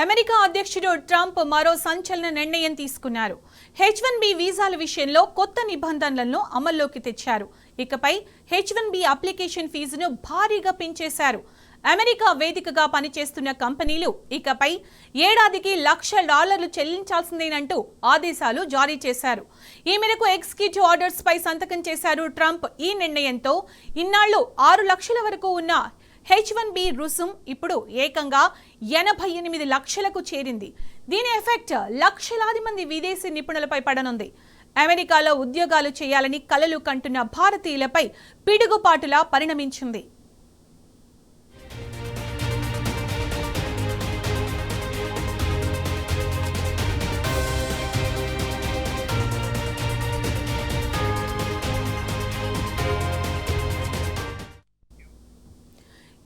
America అధ్యక్షుడు Trump మరో సంచలన నిర్ణయం తీసుకున్నారు. H1B వీసాల విషయంలో కొత్త నిబంధనలను అమల్లోకి తెచ్చారు. ఇకపై H1B అప్లికేషన్ ఫీజును భారీగా పెంచేశారు. అమెరికా వేదికగా పనిచేస్తున్న కంపెనీలు ఇకపై ఏడాదికి $1,00,000 చెల్లించాల్సిందేనంటూ ఆదేశాలు జారీ చేశారు. ఈ మేరకు ఎగ్జిక్యూటివ్ ఆర్డర్స్ పై సంతకం చేశారు ట్రంప్. ఈ నిర్ణయంతో ఇన్నాళ్లు 6 లక్షల వరకు ఉన్న H1B రుసుం ఇప్పుడు ఏకంగా 88 లక్షలకు చేరింది. దీని ఎఫెక్ట్ లక్షలాది మంది విదేశీ నిపుణులపై పడనుంది. అమెరికాలో ఉద్యోగాలు చేయాలని కలలు కంటున్న భారతీయులపై పిడుగుపాటులా పరిణమించింది.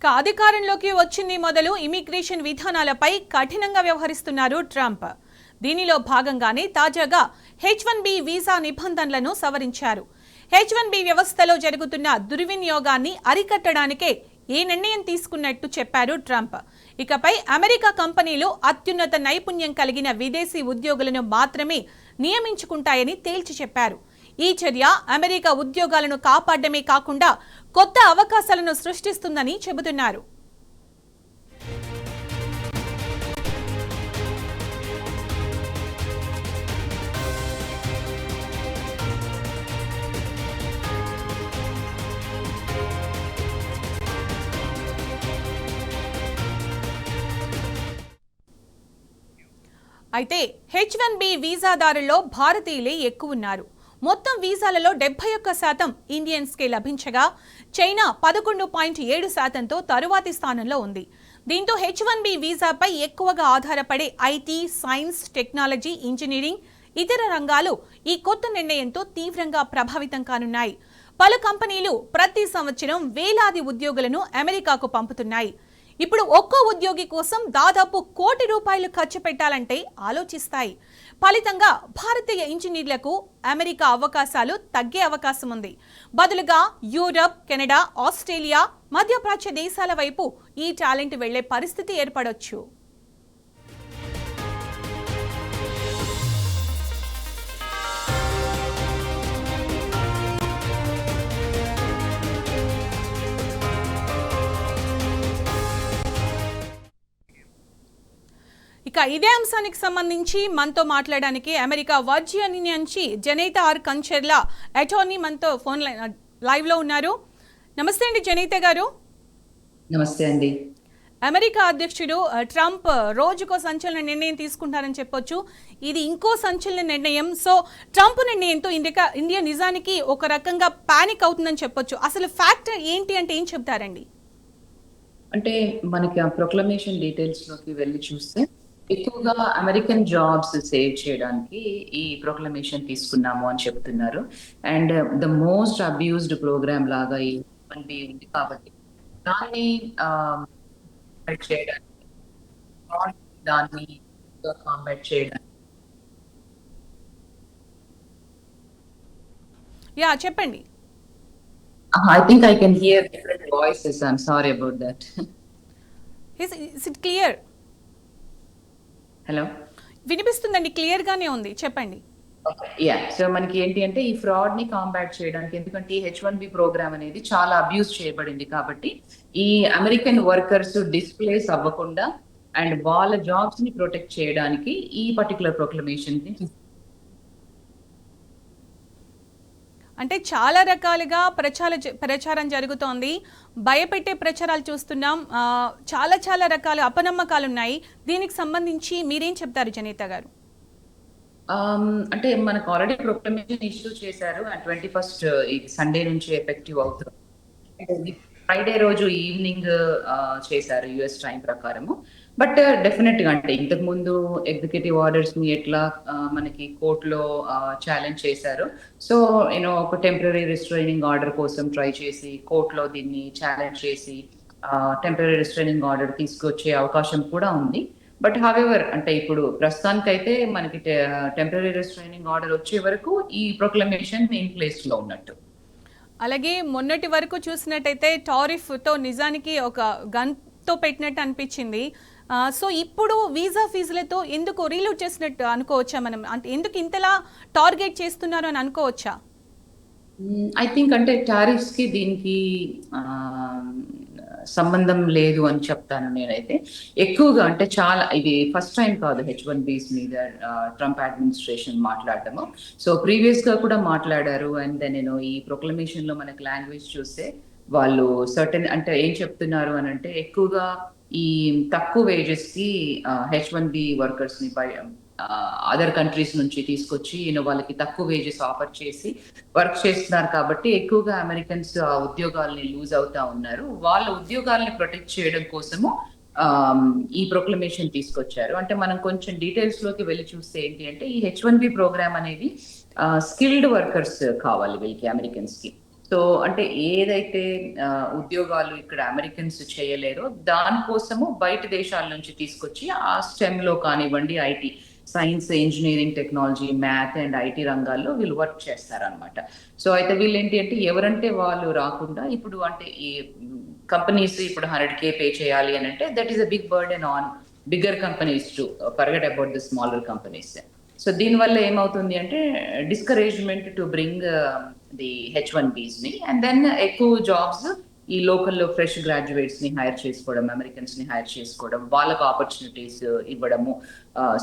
అధికారంలోకి వచ్చింది మొదలు ఇమిగ్రేషన్ విధానాలపై కఠినంగా వ్యవహరిస్తున్నారు ట్రంప్. దీనిలో భాగంగానే తాజాగా H1B వీసా నిబంధనలను సవరించారు. H1B వ్యవస్థలో జరుగుతున్న దుర్వినియోగాన్ని అరికట్టడానికే ఈ నిర్ణయం తీసుకున్నట్టు చెప్పారు ట్రంప్. ఇకపై అమెరికా కంపెనీలు అత్యున్నత నైపుణ్యం కలిగిన విదేశీ ఉద్యోగులను మాత్రమే నియమించుకుంటాయని తేల్చి చెప్పారు. ఈ చర్య అమెరికా ఉద్యోగాలను కాపాడమే కాకుండా కొత్త అవకాశాలను సృష్టిస్తుందని చెబుతున్నారు. అయితే H1B వీసాదారుల్లో భారతీయులే ఎక్కువ ఉన్నారు. మొత్తం వీసాలలో 71% ఇండియన్స్కే లభించగా చైనా 11.7%తో తరువాతి స్థానంలో ఉంది. దీంతో H1B వీసాపై ఎక్కువగా ఆధారపడే ఐటీ, సైన్స్, టెక్నాలజీ, ఇంజనీరింగ్, ఇతర రంగాలు ఈ కొత్త నిర్ణయంతో తీవ్రంగా ప్రభావితం కానున్నాయి. పలు కంపెనీలు ప్రతి సంవత్సరం వేలాది ఉద్యోగులను అమెరికాకు పంపుతున్నాయి. ఇప్పుడు ఒక్కో ఉద్యోగి కోసం దాదాపు ₹1,00,00,000 ఖర్చు పెట్టాలంటే ఆలోచిస్తాయి. ఫలితంగా భారతీయ ఇంజనీర్లకు అమెరికా అవకాశాలు తగ్గే అవకాశం ఉంది. బదులుగా యూరప్, కెనడా, ఆస్ట్రేలియా, మధ్యప్రాచ్య దేశాల వైపు ఈ టాలెంట్ వెళ్లే పరిస్థితి ఏర్పడొచ్చు. ఇక ఇదే అంశానికి సంబంధించి మనతో మాట్లాడడానికి అమెరికా వర్జీనియా నుంచి జనేత ఆర్ కంచెర్ల అటార్నీ మనతో ఫోన్ లైవ్ లో ఉన్నారు. నమస్తే అండి జనేత గారు. నమస్తే అండి. అమెరికా అధ్యక్షుడు ట్రంప్ రోజుకో సంచలన నిర్ణయం తీసుకుంటారని చెప్పొచ్చు. ఇది ఇంకో సంచలన నిర్ణయం. సో ట్రంప్ నిర్ణయంతో ఇండియా నిజానికి ఒక రకంగా పానిక్ అవుతుందని చెప్పొచ్చు. అసలు ఫ్యాక్టర్ ఏంటి అంటే ఏం చెప్తారండి? అంటే మనకి ఆ ప్రొక్లమేషన్ డీటెయిల్స్ లోకి వెళ్ళి చూస్తే ఎక్కువగా అమెరికన్ జాబ్స్ సేవ్ చేయడానికి ఈ ప్రొక్లమేషన్ తీసుకున్నాము అని చెప్తున్నారు. And the most abused program లాగా ఈ H1B ఉంది కాబట్టి దాన్ని చేయడానికి దాన్ని కాంబాట్ చేయడానికి చెప్పండి. I think I can hear different voices. I'm sorry about that. Is it clear? Hello, వినిపిస్తుందండి, క్లియర్ గానే ఉంది, చెప్పండి. సో మనకి ఏంటి అంటే ఈ ఫ్రాడ్ ని కాంబాట్ చేయడానికి, ఎందుకంటే ఈ H1B ప్రోగ్రామ్ అనేది చాలా అబ్యూజ్ చేయబడింది కాబట్టి ఈ అమెరికన్ వర్కర్స్ డిస్ప్లేస్ అవ్వకుండా అండ్ వాళ్ళ జాబ్స్ ని ప్రొటెక్ట్ చేయడానికి ఈ పర్టికులర్ ప్రొక్లమేషన్ అంటే చాలా రకాలుగా ప్రచారం జరుగుతోంది. భయపెట్టే ప్రచారాలు చూస్తున్నాం. చాలా రకాల అపనమ్మకాలు ఉన్నాయి. దీనికి సంబంధించి మీరేం చెప్తారు జనేత గారు? అంటే మనకు ఆల్రెడీ ప్రొక్లమేషన్ ఇష్యూ చేశారు. 21st సండే నుంచి ఎఫెక్టివ్ అవుతుంది. ఫ్రైడే రోజు ఈవినింగ్ చేశారు యుఎస్ టైం ప్రకారము. బట్ డెఫినెట్ గా అంటే ఇంతకు ముందు ఎగ్జిక్యూటివ్ ఆర్డర్స్ ని ఎట్లా మనకి కోర్టులో ఛాలెంజ్ చేశారు. సో ఒక టెంపరరీ రిస్ట్రైనింగ్ ఆర్డర్ కోసం ట్రై చేసి కోర్టులో దీన్ని ఛాలెంజ్ చేసి టెంపరరీ రిస్ట్రైనింగ్ ఆర్డర్ తీసుకొచ్చే అవకాశం కూడా ఉంది. బట్ హవెవర్ అంటే ఇప్పుడు ప్రస్తుతానికైతే మనకి టెంపరరీ రిస్ట్రైనింగ్ ఆర్డర్ వచ్చే వరకు ఈ ప్రొక్లమేషన్ ఇన్ ప్లేస్ లో ఉన్నట్టు. అలాగే మొన్నటి వరకు చూసినట్టయితే టారిఫ్ తో నిజానికి ఒక గన్ తో పెట్టినట్టు అనిపించింది. సో ఇప్పుడు వీసా ఫీజులతో ఎందుకు రీలోడ్ చేసినట్టు అనుకోవచ్చా మనం? అంటే ఎందుకు ఇంతలా టార్గెట్ చేస్తున్నారు అని అనుకోవచ్చా? ఐ థింక్ అంటే టారిఫ్స్ కి దీనికి ఆ, సంబంధం లేదు అని చెప్తాను నేనైతే. ఎక్కువగా అంటే చాలా ఇది ఫస్ట్ టైం కాదు H1Bs మీద ట్రంప్ అడ్మినిస్ట్రేషన్ మాట్లాడటము. సో ప్రీవియస్ గా కూడా మాట్లాడారు. అండ్ దెన్ నేను ఈ ప్రొక్లమేషన్ లో మనకి లాంగ్వేజ్ చూస్తే వాళ్ళు సర్టెన్ అంటే ఏం చెప్తున్నారు అని అంటే ఎక్కువగా ఈ తక్కువ వేజెస్ కి H1B వర్కర్స్ ని అదర్ కంట్రీస్ నుంచి తీసుకొచ్చి వాళ్ళకి తక్కువ వేజెస్ ఆఫర్ చేసి వర్క్ చేస్తున్నారు కాబట్టి ఎక్కువగా అమెరికన్స్ ఆ ఉద్యోగాల్ని లూజ్ అవుతా ఉన్నారు. వాళ్ళ ఉద్యోగాల్ని ప్రొటెక్ట్ చేయడం కోసము ఈ ప్రొక్లమేషన్ తీసుకొచ్చారు. అంటే మనం కొంచెం డీటెయిల్స్ లోకి వెళ్ళి చూస్తే ఏంటి అంటే ఈ H1B ప్రోగ్రామ్ అనేది స్కిల్డ్ వర్కర్స్ కావాలి వీళ్ళకి అమెరికన్స్ కి. సో అంటే ఏదైతే ఉద్యోగాలు ఇక్కడ అమెరికన్స్ చేయలేరో దానికోసము బయట దేశాల నుంచి తీసుకొచ్చి ఆ స్టెమ్ లో కానివ్వండి, IT, science, engineering, technology, math and IT రంగాల్లో వీళ్ళు వర్క్ చేస్తారనమాట. సో అయితే వీళ్ళు ఏంటి అంటే ఎవరంటే వాళ్ళు రాకుండా ఇప్పుడు అంటే ఈ కంపెనీస్ ఇప్పుడు 100K పే చేయాలి అని అంటే that is a big burden on bigger companies to forget about the smaller companies. So దీనివల్ల ఏమవుతుంది అంటే discouragement to bring the H1Bs ని అండ్ దెన్ ఎక్కువ జాబ్స్ ఈ లోకల్లో ఫ్రెష్ గ్రాడ్యుయేట్స్ ని హైర్ చేసుకోవడం, అమెరికన్స్ ని హైర్ చేసుకోవడం, వాళ్ళకు ఆపర్చునిటీస్ ఇవ్వడము.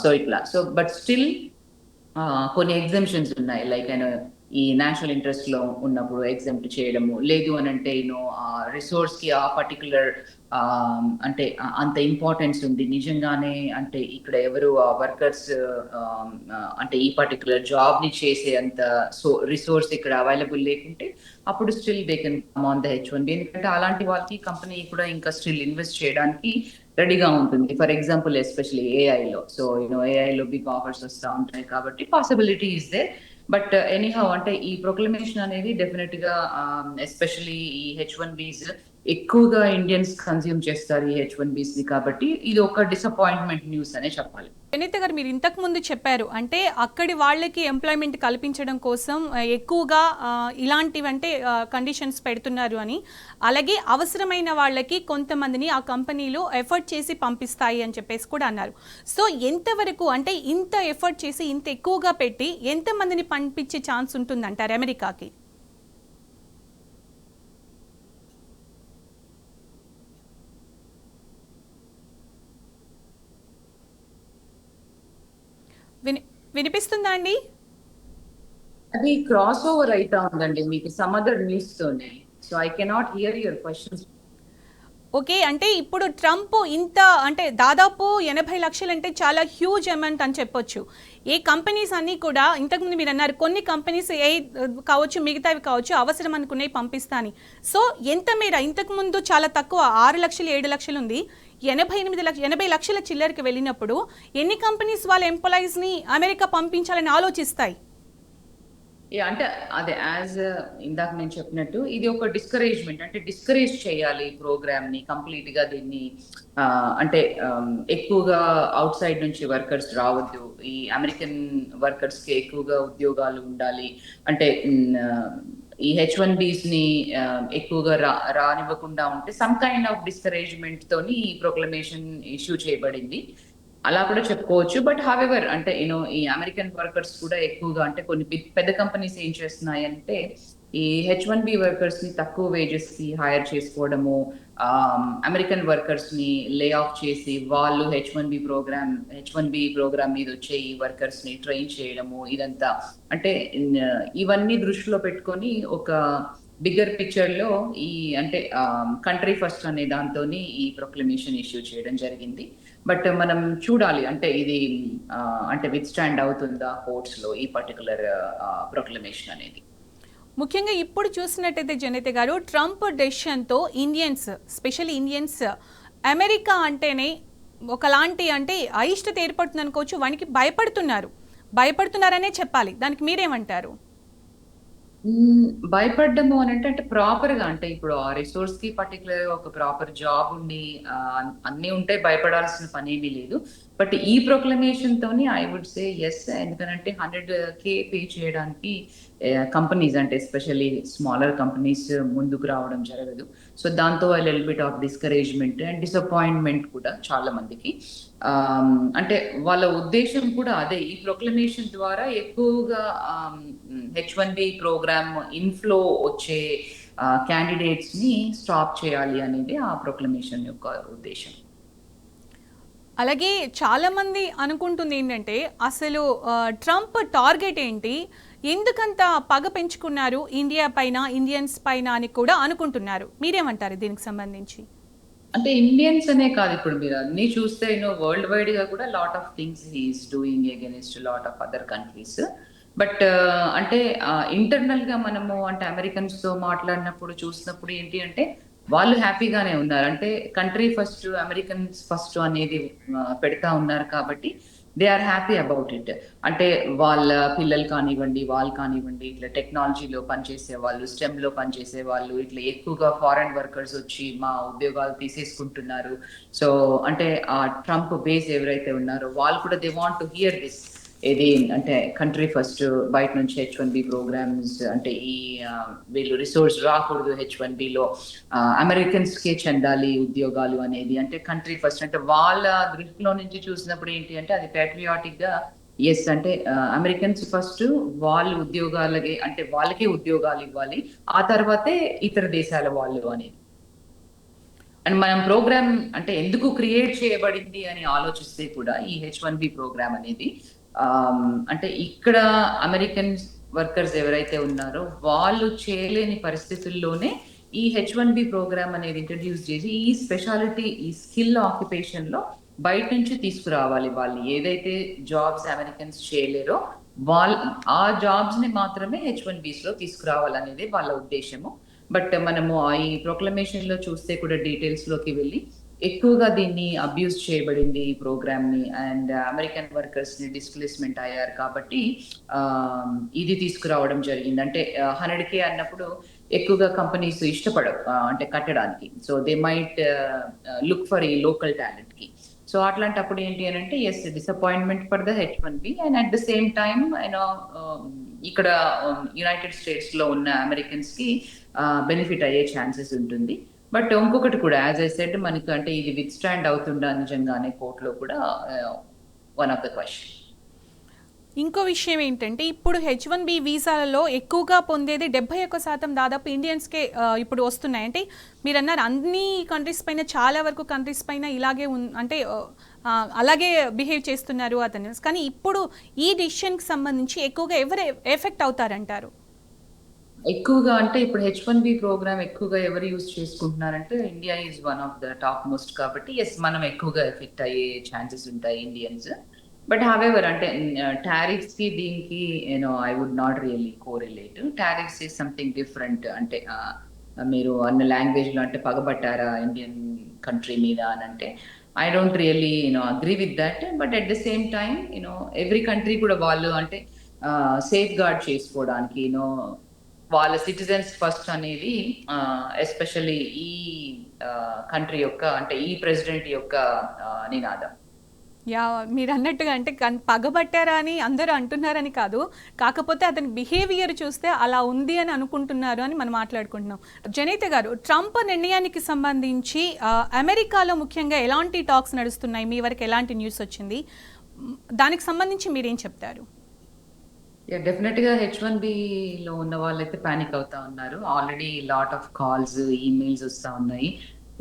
సో ఇట్లా బట్ స్టిల్ కొన్ని ఎగ్జామ్షన్స్ ఉన్నాయి. లైక్ ఈ నేషనల్ ఇంట్రెస్ట్ లో ఉన్నప్పుడు ఎగ్జామ్ట్ చేయడము, లేదు అని అంటే రిసోర్స్ కి ఆ పర్టికులర్ అంటే అంత ఇంపార్టెన్స్ ఉంది నిజంగానే అంటే ఇక్కడ ఎవరు ఆ వర్కర్స్ అంటే ఈ పర్టికులర్ జాబ్ ని చేసే అంత రిసోర్స్ ఇక్కడ అవైలబుల్ లేకుంటే అప్పుడు still they can come on the H1B. ఎందుకంటే అలాంటి వాళ్ళకి కంపెనీ కూడా ఇంకా స్టిల్ ఇన్వెస్ట్ చేయడానికి రెడీగా ఉంటుంది. ఫర్ ఎగ్జాంపుల్ ఎస్పెషల్లీ ఏఐలో. సో ఏఐలో బిగ్ ఆఫర్స్ వస్తూ ఉంటాయి కాబట్టి possibility is there. But anyhow అంటే ఈ ప్రొక్లమేషన్ అనేది డెఫినెట్ గా ఎస్పెషల్లీ ఈ H1Bs ఎక్కువగా ఇండియన్స్ కన్స్యూమ్ చేస్తారు ఈ H1Bs ని కాబట్టి ఇది ఒక డిసప్పాయింట్మెంట్ న్యూస్ అనే చెప్పాలి. వినీత గారు, మీరు ఇంతకు ముందు చెప్పారు అంటే అక్కడి వాళ్ళకి ఎంప్లాయ్మెంట్ కల్పించడం కోసం ఎక్కువగా ఇలాంటివి అంటే కండిషన్స్ పెడుతున్నారు అని, అలాగే అవసరమైన వాళ్ళకి కొంతమందిని ఆ కంపెనీలు ఎఫర్ట్ చేసి పంపిస్తాయి అని చెప్పేసి కూడా అన్నారు. సో ఎంతవరకు అంటే ఇంత ఎఫర్ట్ చేసి ఇంత ఎక్కువగా పెట్టి ఎంతమందిని పంపించే ఛాన్స్ ఉంటుందంటారు అమెరికాకి? వినిపిస్తుందా అండి? అది క్రాస్ ఓవర్ అయితా ఉందండి మీకు సమ్ అదర్ న్యూస్ తోనే. So I cannot hear your questions. Okay, అంటే ఇప్పుడు ట్రంప్ ఇంత అంటే దాదాపు 80 లక్షలు అంటే చాలా హ్యూజ్ అమౌంట్ అని చెప్పొచ్చు. ఏ కంపెనీస్ అన్నీ కూడా ఇంతకుముందు మీరు అన్నారు కొన్ని కంపెనీస్ ఏ కావచ్చు మిగతావి కావచ్చు అవసరం అనుకునేవి పంపిస్తాని. సో ఎంత మేర ఇంతకుముందు చాలా తక్కువ 6 లక్షలు 7 లక్షలు ఉంది, 80 లక్షల చిల్లరికి వెళ్ళినప్పుడు ఎన్ని కంపెనీస్ వాళ్ళ ఎంప్లాయీస్ని అమెరికా పంపించాలని ఆలోచిస్తాయి? అంటే అదే యాజ్ ఇందాక నేను చెప్పినట్టు ఇది ఒక డిస్కరేజ్మెంట్. అంటే డిస్కరేజ్ చేయాలి ఈ ప్రోగ్రామ్ ని కంప్లీట్ గా. దీన్ని అంటే ఎక్కువగా అవుట్ సైడ్ నుంచి వర్కర్స్ రావద్దు, ఈ అమెరికన్ వర్కర్స్ కి ఎక్కువగా ఉద్యోగాలు ఉండాలి అంటే ఈ H1Bs ని ఎక్కువగా రానివ్వకుండా ఉంటే సమ్ కైండ్ ఆఫ్ డిస్కరేజ్మెంట్ తోని ఈ ప్రొక్లమేషన్ ఇష్యూ చేయబడింది అలా కూడా చెప్పుకోవచ్చు. బట్ హవెవర్ అంటే ఈ అమెరికన్ వర్కర్స్ కూడా ఎక్కువగా అంటే కొన్ని పెద్ద కంపెనీస్ ఏం చేస్తున్నాయి అంటే ఈ H1B వర్కర్స్ ని తక్కువ వేజెస్ కి హైర్ చేసుకోవడము, అమెరికన్ వర్కర్స్ ని లే ఆఫ్ చేసి వాళ్ళు H1B ప్రోగ్రామ్ మీద వచ్చే ఈ వర్కర్స్ ని ట్రైన్ చేయడము, ఇదంతా అంటే ఇవన్నీ దృష్టిలో పెట్టుకొని ఒక బిగ్గర్ పిక్చర్ లో ఈ అంటే కంట్రీ ఫస్ట్ అనే దాంతో ఈ ప్రొక్లమేషన్ ఇష్యూ చేయడం జరిగింది. బట్ మనం చూడాలి అంటే ఇది అంటే విత్ స్టాండ్ అవుతుందా కోర్ట్స్ లో ఈ పర్టికులర్ ప్రొక్లమేషన్ అనేది. ముఖ్యంగా ఇప్పుడు చూసినట్టయితే జనిత గారు, ట్రంప్ డెసిషన్తో ఇండియన్స్ స్పెషల్లీ ఇండియన్స్ అమెరికా అంటేనే ఒకలాంటి అంటే అయిష్టత ఏర్పడుతుంది అనుకోవచ్చు, వానికి భయపడుతున్నారనే చెప్పాలి. దానికి మీరేమంటారు? భయపడ్డము అని అంటే ప్రాపర్ గా అంటే ఇప్పుడు ఆ రిసోర్స్ కి పర్టికులర్ ఒక ప్రాపర్ జాబ్ ఉండి అన్ని ఉంటే భయపడాల్సిన పని ఏమీ లేదు. బట్ ఈ ప్రొక్లమేషన్ తోని ఐ వుడ్ సే ఎస్, ఎందుకంటే 100K పే చేయడానికి కంపెనీస్ అంటే ఎస్పెషల్లీ స్మాలర్ కంపెనీస్ ముందుకు రావడం జరగదు. సో దాంతో little bit of discouragement and disappointment కూడా చాలా మందికి. అంటే వాళ్ళ ఉద్దేశం కూడా అదే, ఈ ప్రొక్లమేషన్ ద్వారా ఎక్కువగా H1B ప్రోగ్రామ్ ఇన్ఫ్లో వచ్చే క్యాండిడేట్స్ ని స్టాప్ చేయాలి అనేది ఆ ప్రొక్లమేషన్ యొక్క ఉద్దేశం. అలాగే చాలా మంది అనుకుంటుంది ఏంటంటే అసలు ట్రంప్ టార్గెట్ ఏంటి, ఎందుకంత పగ పెంచుకున్నారు ఇండియా పైన, ఇండియన్స్ పైన అని కూడా అనుకుంటున్నారు. మీరేమంటారు దీనికి సంబంధించి? అంటే ఇండియన్స్ అనే కాదు, ఇప్పుడు మీరు అన్ని చూస్తే వరల్డ్ వైడ్ గా కూడా lot of things he's doing against lot of other countries. But అంటే ఇంటర్నల్ గా మనము అంటే అమెరికన్స్ తో మాట్లాడినప్పుడు చూసినప్పుడు ఏంటి అంటే వాళ్ళు హ్యాపీగానే ఉన్నారు. అంటే కంట్రీ ఫస్ట్, అమెరికన్స్ ఫస్ట్ అనేది పెడతా ఉన్నారు కాబట్టి they are happy about it. అంటే వాళ్ళ పిల్లలు కానివ్వండి, వాళ్ళు కానివ్వండి, ఇట్లా టెక్నాలజీలో పనిచేసే వాళ్ళు, స్టెమ్ లో పనిచేసే వాళ్ళు, ఇట్లా ఎక్కువగా ఫారెన్ వర్కర్స్ వచ్చి మా ఉద్యోగాలు తీసేసుకుంటున్నారు. సో అంటే ఆ ట్రంప్ బేస్ ఎవరైతే ఉన్నారో వాళ్ళు కూడా they want to hear this, ఇది అంటే కంట్రీ ఫస్ట్, బయట నుంచి H1B ప్రోగ్రామ్స్ అంటే ఈ వీళ్ళు రిసోర్స్ రాకూడదు H1Bలో, అమెరికన్స్ కే చెందాలి ఉద్యోగాలు అనేది. అంటే కంట్రీ ఫస్ట్ అంటే వాళ్ళ దృష్టిలో నుంచి చూసినప్పుడు ఏంటి అంటే అది ప్యాట్రియాటిక్ గా ఎస్, అంటే అమెరికన్స్ ఫస్ట్, వాళ్ళు ఉద్యోగాలకి అంటే వాళ్ళకే ఉద్యోగాలు ఇవ్వాలి, ఆ తర్వాతే ఇతర దేశాల వాళ్ళు అనేది. అండ్ మనం ప్రోగ్రామ్ అంటే ఎందుకు క్రియేట్ చేయబడింది అని ఆలోచిస్తే కూడా ఈ H1B ప్రోగ్రామ్ అనేది అంటే ఇక్కడ అమెరికన్ వర్కర్స్ ఎవరైతే ఉన్నారో వాళ్ళు చేయలేని పరిస్థితుల్లోనే ఈ H1B ప్రోగ్రామ్ అనేది ఇంట్రడ్యూస్ చేసి ఈ స్పెషాలిటీ, ఈ స్కిల్ ఆక్యుపేషన్ లో బయట నుంచి తీసుకురావాలి. వాళ్ళు ఏదైతే జాబ్స్ అమెరికన్స్ చేయలేరో వాళ్ళ ఆ జాబ్స్ ని మాత్రమే H1Bs లో తీసుకురావాలనేది వాళ్ళ ఉద్దేశము. బట్ మనము ఈ ప్రొక్లమేషన్ లో చూస్తే కూడా డీటెయిల్స్ లోకి వెళ్ళి ఎక్కువగా దీన్ని అబ్యూస్ చేయబడింది ఈ ప్రోగ్రామ్ ని, అండ్ అమెరికన్ వర్కర్స్ ని డిస్ప్లేస్మెంట్ అయ్యారు కాబట్టి ఇది తీసుకురావడం జరిగింది. అంటే 100K అన్నప్పుడు ఎక్కువగా కంపెనీస్ ఇష్టపడవు అంటే కట్టడానికి. So they might look for ఈ లోకల్ టాలెంట్ కి. సో అట్లాంటప్పుడు ఏంటి అని అంటే yes, disappointment for the H1B and at the same time ఇక్కడ యునైటెడ్ స్టేట్స్ లో ఉన్న అమెరికన్స్ కి బెనిఫిట్ అయ్యే ఛాన్సెస్ ఉంటుంది. బట్ ఇంకొకటి కూడా యాజ్ ఐ సెడ్, మనకు అంటే ఇది విత్ స్టాండ్ అవుతుందా నిజంగానే కోర్టులో కూడా వన్ ఆఫ్ ద క్వశ్చన్. ఇంకో విషయం ఏంటంటే ఇప్పుడు H1B వీసాలలో ఎక్కువగా పొందేది 71% దాదాపు ఇండియన్స్కే ఇప్పుడు వస్తున్నాయి. అంటే మీరు అన్నారు అన్ని కంట్రీస్ పైన, చాలా వరకు కంట్రీస్ పైన ఇలాగే అంటే అలాగే బిహేవ్ చేస్తున్నారు అతను. కానీ ఇప్పుడు ఈ డిసిషన్కి సంబంధించి ఎక్కువగా ఎవరు ఎఫెక్ట్ అవుతారంటారు? ఎక్కువగా అంటే ఇప్పుడు H1B ప్రోగ్రామ్ ఎక్కువగా ఎవరు యూజ్ చేసుకుంటున్నారంటే India is one of the top most కాబట్టి ఎస్, మనం ఎక్కువగా ఎఫెక్ట్ అయ్యే ఛాన్సెస్ ఉంటాయి ఇండియన్స్. బట్ హవెవర్ అంటే టారిఫ్స్ కి దీనికి I would not really correlate. Tariffs is something different. అంటే మీరు అన్న లాంగ్వేజ్ లో అంటే పగబట్టారా ఇండియన్ కంట్రీ మీద అని అంటే I don't really agree with that. But at the same time every country కూడా వాళ్ళు అంటే సేఫ్ గార్డ్ చేసుకోవడానికి వాళ్ళ సిటిజన్స్ ఫస్ట్ అనేది ఎస్పెషల్లీ ఈ కంట్రీ యొక్క అంటే ఈ ప్రెసిడెంట్ యొక్క నినాదం. యా, మీరు అన్నట్టుగా అంటే పగబట్టారా అని అందరూ అంటున్నారని కాదు, కాకపోతే అతని బిహేవియర్ చూస్తే అలా ఉంది అని అనుకుంటున్నారు అని మనం మాట్లాడుకుంటున్నాం. జనేత గారు, ట్రంప్ నిర్ణయానికి సంబంధించి అమెరికాలో ముఖ్యంగా ఎలాంటి టాక్స్ నడుస్తున్నాయి, మీ వరకు ఎలాంటి న్యూస్ వచ్చింది, దానికి సంబంధించి మీరేం చెప్తారు? డెఫినెట్ గా H1B లో ఉన్న వాళ్ళైతే పానిక్ అవుతా ఉన్నారు. Already lot of calls, emails వస్తా ఉన్నాయి.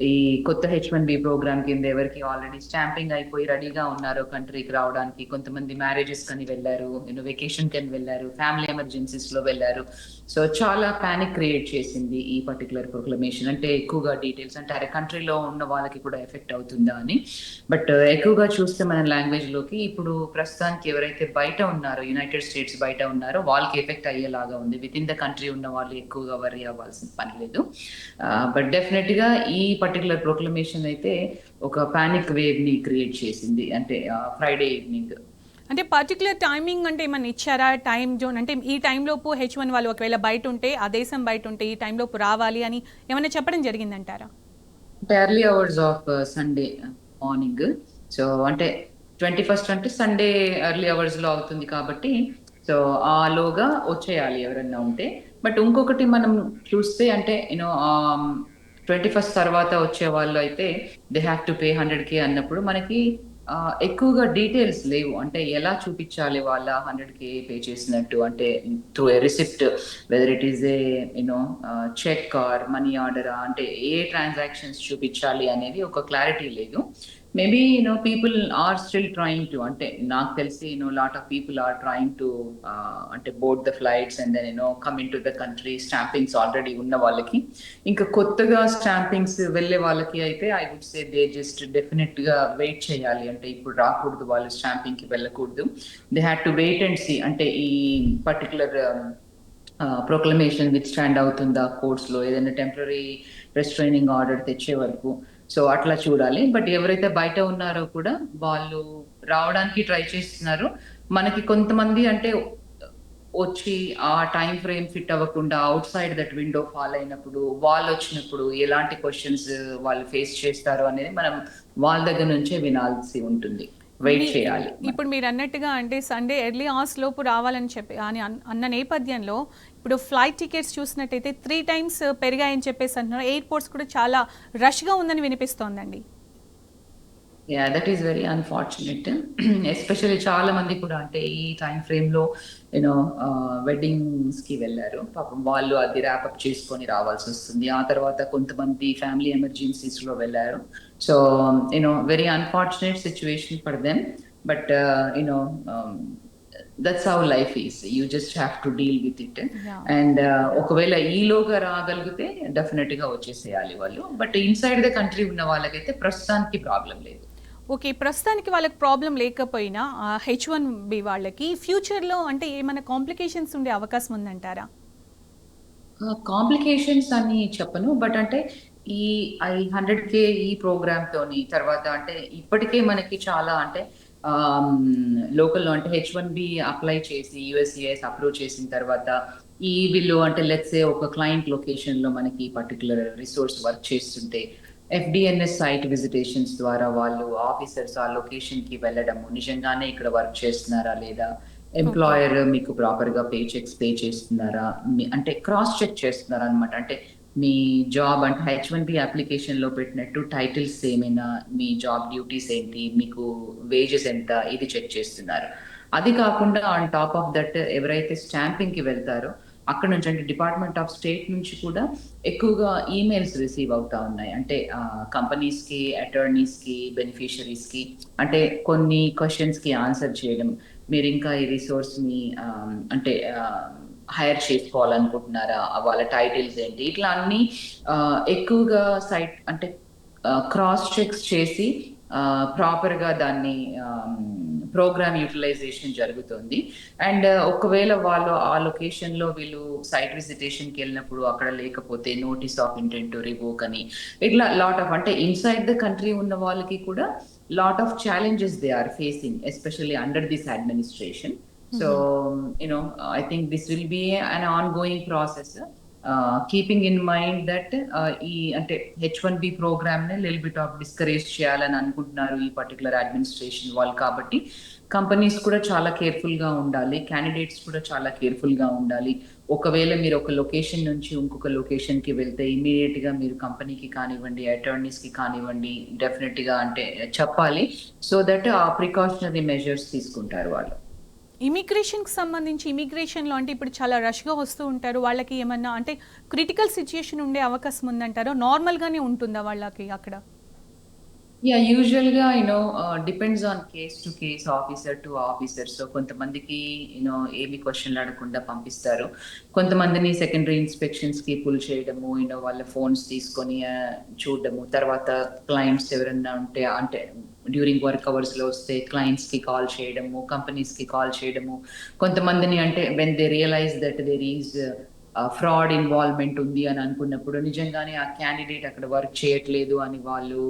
ఈ కొత్త H1B ప్రోగ్రామ్ కింద ఎవరికి ఆల్రెడీ స్టాంపింగ్ అయిపోయి రెడీగా ఉన్నారు కంట్రీకి రావడానికి. కొంతమంది మ్యారేజెస్ కని వెళ్ళారు, వెకేషన్ కని వెళ్ళారు, ఫ్యామిలీ ఎమర్జెన్సీస్ లో వెళ్ళారు. సో చాలా పానిక్ క్రియేట్ చేసింది ఈ పర్టికులర్ ప్రొక్లమేషన్. అంటే ఎక్కువగా డీటెయిల్స్ అంటే అరే కంట్రీలో ఉన్న వాళ్ళకి కూడా ఎఫెక్ట్ అవుతుందా అని. బట్ ఎక్కువగా చూస్తే మన లాంగ్వేజ్ లోకి ఇప్పుడు ప్రస్తుతానికి ఎవరైతే బయట ఉన్నారో, యునైటెడ్ స్టేట్స్ బయట ఉన్నారో వాళ్ళకి ఎఫెక్ట్ అయ్యేలాగా ఉంది. విత్ ఇన్ ద కంట్రీ ఉన్న వాళ్ళు ఎక్కువగా వరీ అవ్వాల్సిన పని లేదు. బట్ డెఫినెట్ గా ఈ పర్టికులర్ ప్రొక్లమేషన్ అయితే ఒక పానిక్ వేవ్ ని క్రియేట్ చేసింది. అంటే ఫ్రైడే ఈవినింగ్. అంటే పర్టికులర్ టైమింగ్ అంటే ఏమన్నా ఇచ్చారా, టైం జోన్? అంటే ఈ టైంలోపు H1 వాళ్ళు ఒకవేళ బయట ఉంటే, ఆ దేశం బయట ఉంటే ఈ టైంలోపు రావాలి అని ఏమైనా చెప్పడం జరిగిందంటారా? Early hours of Sunday morning. So అంటే 21st అంటే సండే ఎర్లీ అవర్స్ లో అవుతుంది కాబట్టి సో ఆలోగా వచ్చేయాలి ఎవరన్నా ఉంటే. బట్ ఇంకొకటి మనం చూస్తే అంటే 21st తర్వాత వచ్చే వాళ్ళు అయితే they have to pay 100K అన్నప్పుడు మనకి ఎక్కువగా డీటెయిల్స్ లేవు. అంటే ఎలా చూపించాలి వాళ్ళ 100K పే చేసినట్టు, అంటే through a receipt, whether it is a cheque or money order, అంటే ఏ ట్రాన్సాక్షన్స్ చూపించాలి అనేది ఒక క్లారిటీ లేదు. Maybe people are still trying to, అంటే నాకు తెలిసి lot of people are trying to అంటే board the flights and then come into the country. Stampings already ఉన్న వాళ్ళకి, ఇంకా కొత్తగా స్టాంపింగ్స్ వెళ్ళే వాళ్ళకి అయితే I would say they just definite గా వెయిట్ చేయాలి. అంటే ఇప్పుడు రాకూడదు, వాళ్ళు స్టాంపింగ్ కి వెళ్ళకూడదు. They had to wait and see, అంటే ఈ పర్టికులర్ ప్రొక్లమేషన్ విత్ స్టాండ్ అవుతుందా కోర్ట్స్ లో, ఏదైనా టెంపరీ రెస్ట్రైనింగ్ ఆర్డర్ తెచ్చే వరకు. సో అట్లా చూడాలి. బట్ ఎవరైతే బయట ఉన్నారో కూడా వాళ్ళు రావడానికి ట్రై చేస్తున్నారు. మనకి కొంతమంది అంటే వచ్చి ఆ టైం ఫ్రేమ్ ఫిట్ అవ్వకుండా out side that window fall అయినప్పుడు, వాళ్ళు వచ్చినప్పుడు ఎలాంటి క్వశ్చన్స్ వాళ్ళు ఫేస్ చేస్తారు అనేది మనం వాళ్ళ దగ్గర నుంచే వినాల్సి ఉంటుంది. వెయిట్ చేయాలి. ఇప్పుడు మీరు అన్నట్టుగా అంటే సండే ఎర్లీ అవర్స్ లోపు రావాలని చెప్పి అని అన్న నేపథ్యంలో ఇప్పుడు ఫ్లైట్ టికెట్స్ చూసినట్టయితే 3 times పెరిగాయని చెప్పేసి అంటున్నారు. ఎయిర్పోర్ట్స్ కూడా చాలా రష్గా ఉందని వినిపిస్తోందండి. Yeah, that is very unfortunate. Especially చాలా మంది కూడా అంటే ఈ టైం ఫ్రేమ్ లో యూనో వెడ్డింగ్స్ కి వెళ్ళారు. పాపం వాళ్ళు అది ర్యాపప్ చేసుకొని రావాల్సి వస్తుంది. ఆ తర్వాత కొంతమంది ఫ్యామిలీ ఎమర్జెన్సీస్ లో వెళ్ళారు. So very unfortunate situation for them. But that's how life is. You just have to deal with it. And ఒకవేళ ఈలోగా రాగలిగితే డెఫినెట్ గా వచ్చేసేయాలి వాళ్ళు. బట్ ఇన్సైడ్ ద కంట్రీ ఉన్న వాళ్ళకైతే ప్రస్తుతానికి ప్రాబ్లం లేదు. ఓకే, ప్రస్తుతానికి వాళ్ళకి ప్రాబ్లం లేకపోయినా H1B వాళ్ళకి ఫ్యూచర్లో అంటే ఏమైనా కాంప్లికేషన్స్ ఉండే అవకాశం ఉందంటారా? కాంప్లికేషన్స్ అని చెప్పను. బట్ అంటే ఈ 100K ఈ ప్రోగ్రామ్ తోని తర్వాత అంటే ఇప్పటికే మనకి చాలా అంటే లోకల్లో అంటే H1B అప్లై చేసి USCIS అప్రూవ్ చేసిన తర్వాత ఈ వీళ్ళు అంటే లెట్స్ సే ఒక క్లయింట్ లొకేషన్ లో మనకి పర్టికులర్ రిసోర్స్ వర్క్ చేస్తుంటే FDNS సైట్ విజిటేషన్స్ ద్వారా వాళ్ళు ఆఫీసర్స్ ఆ లొకేషన్ కి వెళ్ళడము, నిజంగానే ఇక్కడ వర్క్ చేస్తున్నారా లేదా, ఎంప్లాయర్ మీకు ప్రాపర్ గా పే చెక్స్ పే చేస్తున్నారా, అంటే క్రాస్ చెక్ చేస్తున్నారా అనమాట. అంటే మీ జాబ్ అంటే H1B అప్లికేషన్ లో పెట్టినట్టు టైటిల్స్ ఏమైనా, మీ జాబ్ డ్యూటీస్ ఏంటి, మీకు వేజెస్ ఎంత, ఇది చెక్ చేస్తున్నారు. అది కాకుండా ఆన్ టాప్ ఆఫ్ దట్ ఎవరైతే స్టాంపింగ్ కి వెళ్తారో అక్కడ నుంచి అంటే డిపార్ట్మెంట్ ఆఫ్ స్టేట్ నుంచి కూడా ఎక్కువగా ఈమెయిల్స్ రిసీవ్ అవుతా ఉన్నాయి. అంటే కంపెనీస్ కి, అటార్నీస్ కి, బెనిఫిషరీస్ కి అంటే కొన్ని క్వశ్చన్స్ కి ఆన్సర్ చేయడం, మీరు ఇంకా ఈ రిసోర్స్ ని అంటే హైర్ చేసుకోవాలనుకుంటున్నారా, వాళ్ళ టైటిల్స్ ఏంటి, ఇట్లా అన్ని ఎక్కువగా సైట్ అంటే క్రాస్ చెక్స్ చేసి ప్రాపర్ గా దాన్ని ప్రోగ్రామ్ యూటిలైజేషన్ జరుగుతుంది. అండ్ ఒకవేళ వాళ్ళు ఆ లొకేషన్ లో వీళ్ళు సైట్ విజిటేషన్ కి వెళ్ళినప్పుడు అక్కడ లేకపోతే notice of intent to revoke అని, ఇట్లా లాట్ ఆఫ్ అంటే ఇన్సైడ్ ద కంట్రీ ఉన్న వాళ్ళకి కూడా lot of challenges they are facing, especially under this administration. So, I think this will be an ongoing process. Keeping in mind that ఈ అంటే H1B programme ని little bit of discourage చేయాలని అనుకుంటున్నారు ఈ particular administration వాళ్ళు. కాబట్టి companies కూడా చాలా కేర్ఫుల్ గా ఉండాలి, క్యాండిడేట్స్ కూడా చాలా కేర్ఫుల్ గా ఉండాలి. ఒకవేళ మీరు ఒక లొకేషన్ నుంచి ఇంకొక లొకేషన్ కి వెళ్తే ఇమీడియట్ గా మీరు కంపెనీకి కానివ్వండి, అటార్నీస్ కి కానివ్వండి డెఫినెట్ గా అంటే చెప్పాలి. సో దట్ ఆ ప్రికాషనరీ మెజర్స్ తీసుకుంటారు వాళ్ళు. ఇమిగ్రేషన్కి సంబంధించి ఇమిగ్రేషన్లో అంటే ఇప్పుడు చాలా రష్గా వస్తూ ఉంటారు. వాళ్ళకి ఏమన్నా అంటే క్రిటికల్ సిచ్యుయేషన్ ఉండే అవకాశం ఉందంటారో, నార్మల్గానే ఉంటుందా వాళ్ళకి అక్కడ? యా, యూజువల్గా depends on case to case, officer to officer. So కొంతమందికి ఏమి క్వశ్చన్లు అడగకుండా పంపిస్తారు. కొంతమందిని సెకండరీ ఇన్స్పెక్షన్స్ కి పుల్ చేయడము, వాళ్ళ ఫోన్స్ తీసుకొని చూడడము, తర్వాత క్లయింట్స్ ఎవరన్నా ఉంటే అంటే డ్యూరింగ్ వర్క్ అవర్స్ లో వస్తే క్లయింట్స్ కి కాల్ చేయడము, కంపెనీస్ కి కాల్ చేయడము. కొంతమందిని అంటే when they realise that there is fraud involvement ఉంది అని అనుకున్నప్పుడు, నిజంగానే ఆ క్యాండిడేట్ అక్కడ వర్క్ చేయట్లేదు అని వాళ్ళు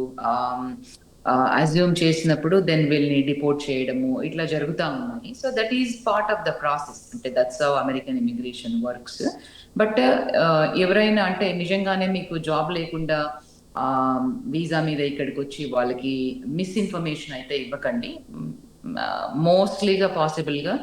అజ్యూమ్ చేసినప్పుడు దెన్ వీళ్ళని డిపోర్ట్ చేయడము, ఇట్లా జరుగుతూ ఉన్నాయి. So that is part of the process. అంటే that's how American immigration works. But ఎవరైనా అంటే నిజంగానే మీకు జాబ్ లేకుండా వీసా మీద ఇక్కడికి వచ్చి వాళ్ళకి మిస్ఇన్ఫర్మేషన్ అయితే ఇవ్వకండి. మోస్ట్లీగా పాసిబుల్గా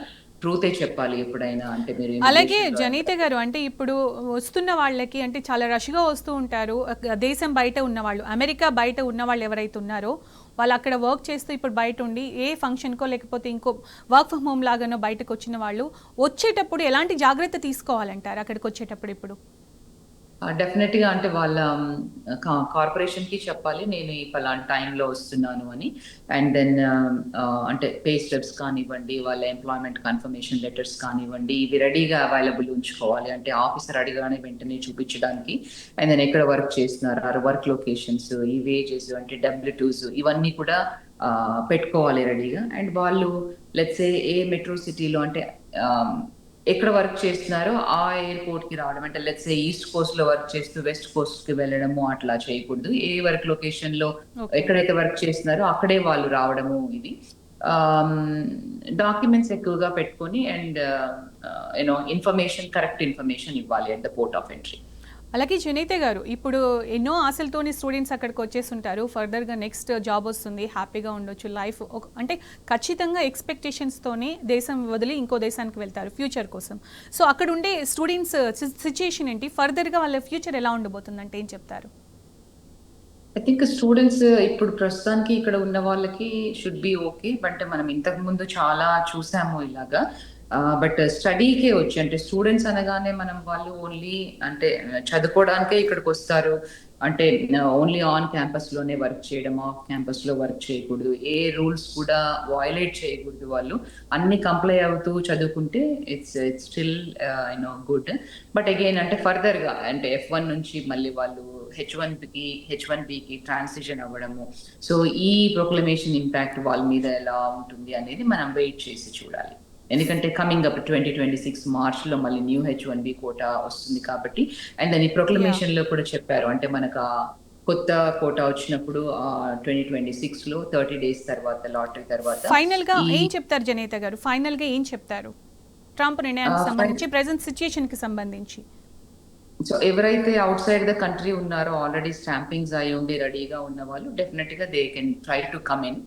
ట్రూతే చెప్పాలి ఎప్పుడైనా. అంటే మీరు అలాగే immigration లో జనీత గారు, అంటే ఇప్పుడు వస్తున్న వాళ్ళకి అంటే చాలా రష్గా వస్తూ ఉంటారు. దేశం బయట ఉన్నవాళ్ళు, అమెరికా బయట ఉన్న వాళ్ళు ఎవరైతే ఉన్నారో వాళ్ళు అక్కడ వర్క్ చేస్తూ ఇప్పుడు బయట ఉండి ఏ ఫంక్షన్కో లేకపోతే ఇంకో వర్క్ ఫ్రమ్ హోమ్ లాగానో బయటకు వచ్చిన వాళ్ళు వచ్చేటప్పుడు ఎలాంటి జాగ్రత్త తీసుకోవాలంటారు అక్కడికి వచ్చేటప్పుడు ఇప్పుడు? డెఫినెట్గా అంటే వాళ్ళ కార్పొరేషన్కి చెప్పాలి నేను ఈ పలానా టైంలో వస్తున్నాను అని. అండ్ దెన్ అంటే పే స్టెప్స్ కానివ్వండి, వాళ్ళ ఎంప్లాయ్మెంట్ కన్ఫర్మేషన్ లెటర్స్ కానివ్వండి, ఇవి రెడీగా అవైలబుల్ ఉంచుకోవాలి. అంటే ఆఫీసర్ అడిగానే వెంటనే చూపించడానికి. అండ్ దెన్ ఎక్కడ వర్క్ చేస్తున్నారు, వర్క్ లొకేషన్స్, ఈ వేజెస్ అంటే W2s ఇవన్నీ కూడా పెట్టుకోవాలి రెడీగా. అండ్ వాళ్ళు లెట్సే ఏ మెట్రో సిటీలో అంటే ఎక్కడ వర్క్ చేస్తున్నారో ఆ ఎయిర్పోర్ట్ కి రావడం. అంటే లెట్స్ ఈస్ట్ కోస్ట్ లో వర్క్ చేస్తూ వెస్ట్ కోస్ట్ కి వెళ్ళడము అట్లా చేయకూడదు. ఏ వర్క్ లొకేషన్ లో ఎక్కడైతే వర్క్ చేస్తున్నారో అక్కడే వాళ్ళు రావడము. ఇది డాక్యుమెంట్స్ ఎక్కువగా పెట్టుకొని అండ్ ఇన్ఫర్మేషన్, కరెక్ట్ ఇన్ఫర్మేషన్ ఇవ్వాలి at the port of entry. అలాగే జనీత గారు, ఇప్పుడు ఎన్నో ఆశలతోని స్టూడెంట్స్ అక్కడికి వచ్చేస్తుంటారు. ఫర్దర్గా నెక్స్ట్ జాబ్ వస్తుంది, హ్యాపీగా ఉండొచ్చు లైఫ్. అంటే ఖచ్చితంగా ఎక్స్పెక్టేషన్స్తోనే దేశం వదిలి ఇంకో దేశానికి వెళ్తారు ఫ్యూచర్ కోసం. సో అక్కడ ఉండే స్టూడెంట్స్ సిచ్యుయేషన్ ఏంటి, ఫర్దర్గా వాళ్ళ ఫ్యూచర్ ఎలా ఉండబోతుంది అంటే ఏం చెప్తారు? ఐ థింక్ స్టూడెంట్స్ ఇప్పుడు ప్రస్తుతానికి ఇక్కడ ఉన్న వాళ్ళకి షుడ్ బి ఓకే. బట్ మనం ఇంతకు ముందు చాలా చూసాము ఇలాగా. బట్ స్టడీకే వచ్చి అంటే స్టూడెంట్స్ అనగానే మనం వాళ్ళు ఓన్లీ అంటే చదువుకోవడానికే ఇక్కడికి వస్తారు. అంటే ఓన్లీ ఆన్ క్యాంపస్ లోనే వర్క్ చేయడం, ఆఫ్ క్యాంపస్ లో వర్క్ చేయకూడదు, ఏ రూల్స్ కూడా వయలేట్ చేయకూడదు. వాళ్ళు అన్ని కంప్లై అవుతూ చదువుకుంటే it's still good. But again అంటే ఫర్దర్ గా అంటే F1 నుంచి మళ్ళీ వాళ్ళు H1Bకి ట్రాన్సిషన్ అవ్వడము. సో ఈ ప్రొక్లమేషన్ ఇంపాక్ట్ వాళ్ళ మీద ఎలా ఉంటుంది అనేది మనం వెయిట్ చేసి చూడాలి. ఎందుకంటే కమింగ్ అప్ 2026 మార్చ్ లో మళ్ళీ న్యూ H1B కోటా వస్తుంది కాబట్టి. అండ్ దాని ప్రొక్లమేషన్ లో కూడా చెప్పారు అంటే మనకు కొత్త కోటా వచ్చినప్పుడు 2026 లో 30 days తర్వాత లాటరీ తర్వాత ఫైనల్ గా ఏం చెప్తారు జనేత గారు? ఫైనల్ గా ఏం చెప్తారు ట్రంప్ నిర్ణయానికి సంబంధించి, ప్రెజెంట్ సిచ్యుయేషన్ కి సంబంధించి? సో ఎవరైతే అవుట్ సైడ్ ద కంట్రీ ఉన్నారో ఆల్రెడీ స్టాంపింగ్స్ అయి ఉండి రెడీగా ఉన్న వాళ్ళు డెఫినెట్ గా they can try to come in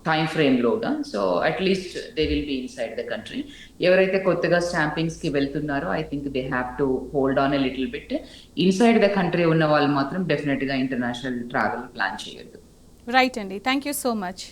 time frame లోగా. So at least they will be inside the country. ఎవరైతే కొత్తగా స్టాంపింగ్స్ కి వెళ్తున్నారో I think they have to hold on a little bit. Inside the country ఉన్న వాళ్ళు మాత్రం definite గా international travel plan చేయొద్దు. రైట్ అండి, థ్యాంక్ యూ సో మచ్.